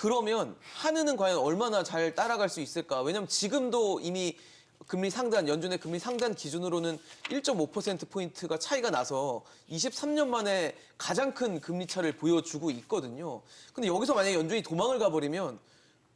그러면 한은은 과연 얼마나 잘 따라갈 수 있을까? 왜냐하면 지금도 이미 금리 상단, 연준의 금리 상단 기준으로는 1.5%포인트가 차이가 나서 23년 만에 가장 큰 금리 차를 보여주고 있거든요. 근데 여기서 만약에 연준이 도망을 가버리면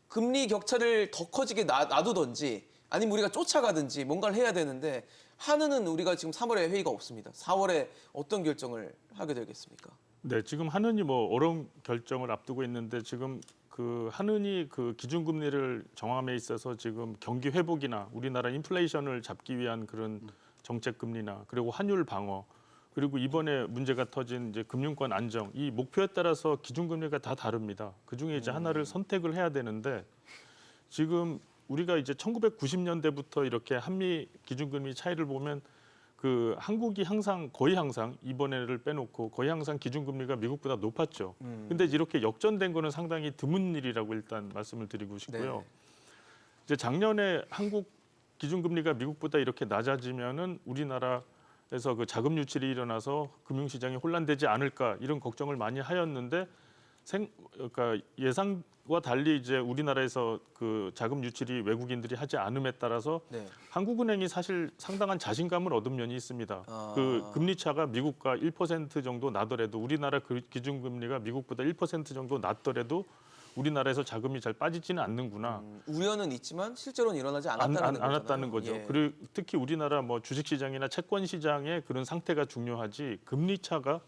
금리 격차를 더 커지게 놔두든지 아니면 우리가 쫓아가든지 뭔가를 해야 되는데 한은은 우리가 지금 3월에 회의가 없습니다. 4월에 어떤 결정을 하게 되겠습니까? 네, 지금 한은이 뭐 어려운 결정을 앞두고 있는데 지금 그 한은이 그 기준금리를 정함에 있어서 지금 경기 회복이나 우리나라 인플레이션을 잡기 위한 그런 정책 금리나 그리고 환율 방어 그리고 이번에 문제가 터진 이제 금융권 안정 이 목표에 따라서 기준금리가 다 다릅니다. 그 중에 이제 하나를 선택을 해야 되는데 지금 우리가 이제 1990년대부터 이렇게 한미 기준금리 차이를 보면 그 한국이 거의 항상 이번에를 빼놓고 거의 항상 기준금리가 미국보다 높았죠. 근데 이렇게 역전된 거는 상당히 드문 일이라고 일단 말씀을 드리고 싶고요. 네. 이제 작년에 한국 기준금리가 미국보다 이렇게 낮아지면은 우리나라에서 그 자금 유출이 일어나서 금융시장이 혼란되지 않을까 이런 걱정을 많이 하였는데 그러니까 예상과 달리 이제 우리나라에서 그 자금 유출이 외국인들이 하지 않음에 따라서 네. 한국은행이 사실 상당한 자신감을 얻은 면이 있습니다. 아. 그 금리 차가 미국과 1% 정도 나더라도 우리나라 그 기준금리가 미국보다 1% 정도 낮더라도 우리나라에서 자금이 잘 빠지지는 않는구나. 우려는 있지만 실제로는 일어나지 않았다는 거죠. 예. 그리고 특히 우리나라 뭐 주식시장이나 채권시장의 그런 상태가 중요하지 금리 차가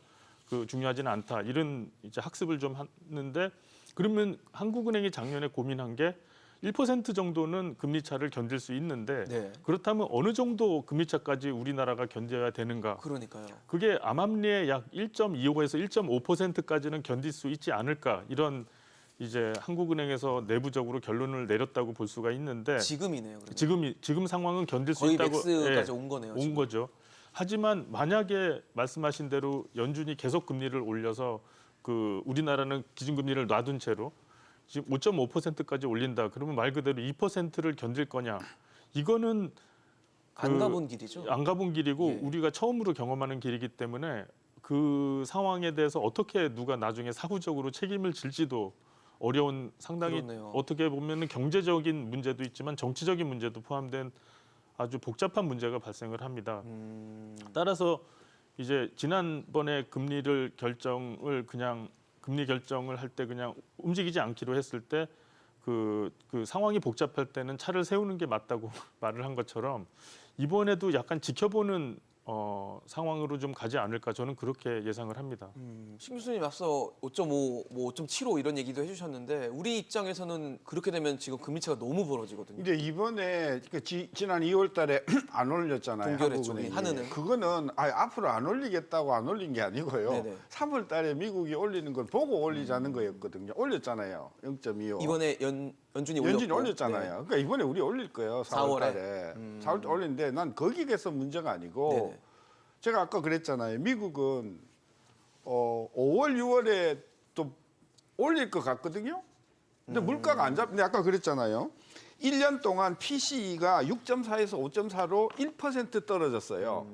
그 중요하지는 않다. 이런 이제 학습을 좀 하는데 그러면 한국은행이 작년에 고민한 게 1% 정도는 금리 차를 견딜 수 있는데 네. 그렇다면 어느 정도 금리 차까지 우리나라가 견뎌야 되는가? 그러니까요. 그게 암암리에 약 1.25에서 1.5%까지는 견딜 수 있지 않을까? 이런 이제 한국은행에서 내부적으로 결론을 내렸다고 볼 수가 있는데 지금이네요. 그러면. 지금 상황은 견딜 수 거의 있다고 맥스까지 온 거네요. 온 지금. 거죠. 하지만 만약에 말씀하신 대로 연준이 계속 금리를 올려서 그 우리나라는 기준금리를 놔둔 채로 지금 5.5%까지 올린다. 그러면 말 그대로 2%를 견딜 거냐? 이거는 안 가본 길이죠. 안 가본 길이고 예. 우리가 처음으로 경험하는 길이기 때문에 그 상황에 대해서 어떻게 누가 나중에 사후적으로 책임을 질지도 어려운 상당히 그렇네요. 어떻게 보면은 경제적인 문제도 있지만 정치적인 문제도 포함된 아주 복잡한 문제가 발생을 합니다. 따라서 이제 지난번에 금리 결정을 할 때 그냥 움직이지 않기로 했을 때 그 상황이 복잡할 때는 차를 세우는 게 맞다고 말을 한 것처럼 이번에도 약간 지켜보는 상황으로 좀 가지 않을까 저는 그렇게 예상을 합니다. 신 교수님 앞서 5.5, 뭐 5.75 이런 얘기도 해주셨는데 우리 입장에서는 그렇게 되면 지금 금리차가 너무 벌어지거든요. 이제 이번에 지난 2월달에 안 올렸잖아요. 동결했죠, 한국은행이. 한은은. 그거는 앞으로 안 올리겠다고 안 올린 게 아니고요. 네네. 3월달에 미국이 올리는 걸 보고 올리자는 거였거든요. 올렸잖아요. 0.25. 이번에 연준이 올렸고. 연준이 올렸잖아요. 네. 그러니까 이번에 우리 올릴 거예요. 4월에. 4월달에. 4월달 올리는데 난 거기에서 문제가 아니고 네네. 제가 아까 그랬잖아요. 미국은 5월, 6월에 또 올릴 것 같거든요. 근데 물가가 안 근데 아까 그랬잖아요. 1년 동안 PCE가 6.4에서 5.4로 1% 떨어졌어요.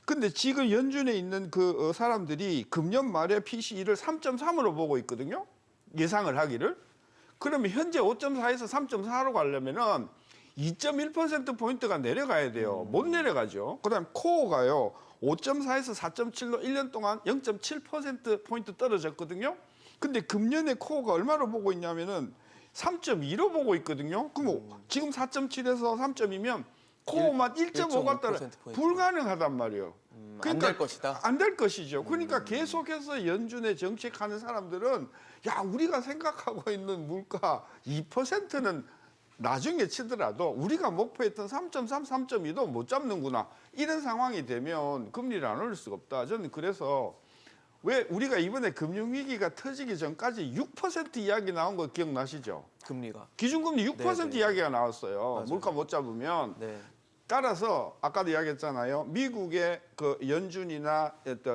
근데 지금 연준에 있는 그 사람들이 금년 말에 PCE를 3.3으로 보고 있거든요. 예상을 하기를. 그러면 현재 5.4에서 3.4로 가려면은 2.1%포인트가 내려가야 돼요. 못 내려가죠. 그다음 코어가요. 5.4에서 4.7로 1년 동안 0.7%포인트 떨어졌거든요. 근데 금년에 코어가 얼마로 보고 있냐면은 3.2로 보고 있거든요. 그럼 지금 4.7에서 3.2면 코어만 1.5가 떨어 1.5% 불가능하단 말이에요. 안될 것이다. 안 될 것이죠. 그러니까 계속해서 연준의 정책하는 사람들은 야 우리가 생각하고 있는 물가 2%는 나중에 치더라도 우리가 목표했던 3.3, 3.2도 못 잡는구나. 이런 상황이 되면 금리를 안 올릴 수가 없다. 저는 그래서 왜 우리가 이번에 금융위기가 터지기 전까지 6% 이야기 나온 거 기억나시죠? 금리가. 기준금리 6% 네네. 이야기가 나왔어요. 맞아요. 물가 못 잡으면. 네. 따라서 아까도 이야기했잖아요. 미국의 그 연준이나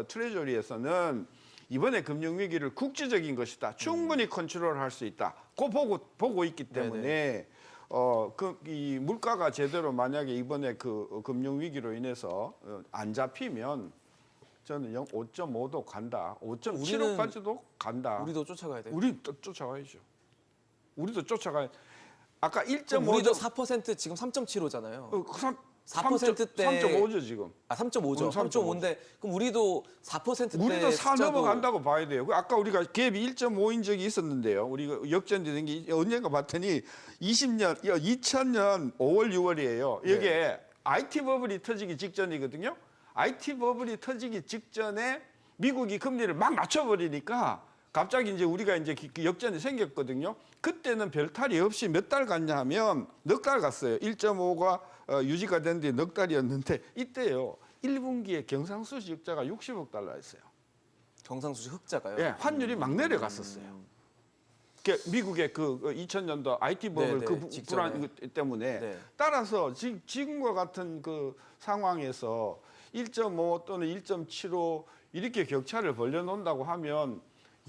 트레저리에서는 이번에 금융위기를 국제적인 것이다. 충분히 컨트롤할 수 있다. 그거 보고 있기 때문에 이 물가가 제대로 만약에 이번에 그 금융위기로 인해서 안 잡히면 저는 5.5도 간다. 5.75까지도 간다. 우리도 쫓아가야 돼요. 우리 쫓아가야죠. 우리도 쫓아가. 아까 그럼 1.5점 우리도 4% 지금 3.75잖아요. 4%대 3.5죠 지금. 아 3.5죠. 3.5인데 그럼 우리도 4%대 우리도 4 넘어간다고 봐야 돼요. 아까 우리가 갭이 1.5인 적이 있었는데요. 우리가 역전된 게 언젠가 봤더니 2000년 5월 6월이에요. 이게 IT 버블이 터지기 직전이거든요. IT 버블이 터지기 직전에 미국이 금리를 막 낮춰버리니까 갑자기 이제 우리가 이제 역전이 생겼거든요. 그때는 별탈이 없이 몇 달 갔냐 하면 넉 달 갔어요. 1.5가 유지가 된 뒤에 넉 달이었는데 이때요. 1분기에 경상수지 흑자가 60억 달러였어요. 경상수지 흑자가요. 예, 환율이 막 내려갔었어요. 미국의 그 2000년도 IT 버블 네, 그 네, 불안 때문에 네. 따라서 지금과 같은 그 상황에서 1.5 또는 1.75 이렇게 격차를 벌려놓는다고 하면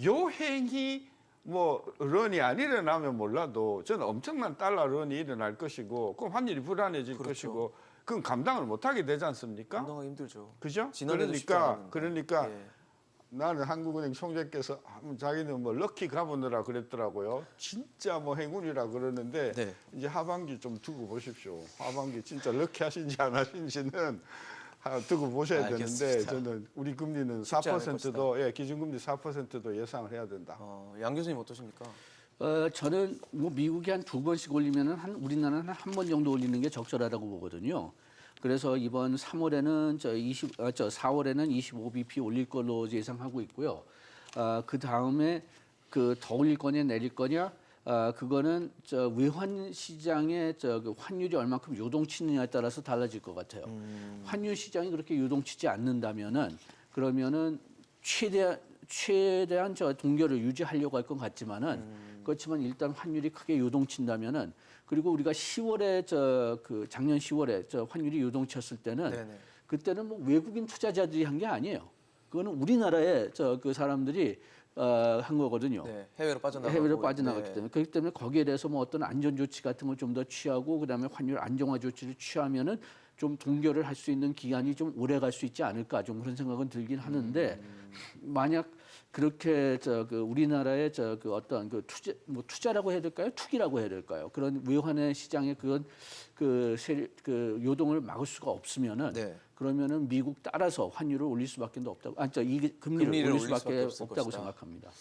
요 행이 뭐 런이 안 일어나면 몰라도 저는 엄청난 달러 런이 일어날 것이고 그럼 환율이 불안해질 그렇죠. 것이고 그건 감당을 못하게 되지 않습니까? 감당하기 힘들죠. 그죠? 지난해도 쉽지 그러니까 않았는데. 예. 나는 한국은행 총재께서 자기는 뭐 럭키 가버느라 그랬더라고요. 진짜 뭐 행운이라 그러는데 네. 이제 하반기 좀 두고 보십시오. 하반기 진짜 럭키 하신지 안 하신지는 두고 보셔야 알겠습니다. 되는데 저는 우리 금리는 쉽지 않을 4%도 기준금리 4%도 예상을 해야 된다. 양 교수님 어떠십니까? 저는 뭐 미국이 한 2번씩 올리면은 우리나라는 한 번 정도 올리는 게 적절하다고 보거든요. 그래서 이번 3월에는 4월에는 25bp 올릴 걸로 예상하고 있고요. 그 다음에 그 더 올릴 거냐 내릴 거냐 그거는 외환 시장의 그 환율이 얼마큼 요동치느냐에 따라서 달라질 것 같아요. 환율 시장이 그렇게 요동치지 않는다면은 그러면은 최대한 동결을 유지하려고 할 것 같지만은 그렇지만 일단 환율이 크게 요동친다면은 그리고 우리가 10월에 작년 10월에 환율이 요동쳤을 때는 네네. 그때는 뭐 외국인 투자자들이 한 게 아니에요. 그거는 우리나라의 그 사람들이 한 거거든요. 네, 해외로 빠져나가고. 해외로 빠져나갔기 네. 때문에 그렇기 때문에 거기에 대해서 뭐 어떤 안전 조치 같은 걸 좀 더 취하고 그다음에 환율 안정화 조치를 취하면은 좀 동결을 할 수 있는 기간이 좀 오래 갈 수 있지 않을까 좀 그런 생각은 들긴 하는데 만약 그렇게 우리나라의 그 어떤 그 투자라고 해야 될까요? 투기라고 해야 될까요? 그런 외환의 시장의 그런 그 요동을 막을 수가 없으면은 네. 그러면은 미국 따라서 환율을 올릴 수밖에 없다고 이 금리를 금리를 올릴 올릴 수밖에 수밖에 없을 없다고 것이다. 생각합니다.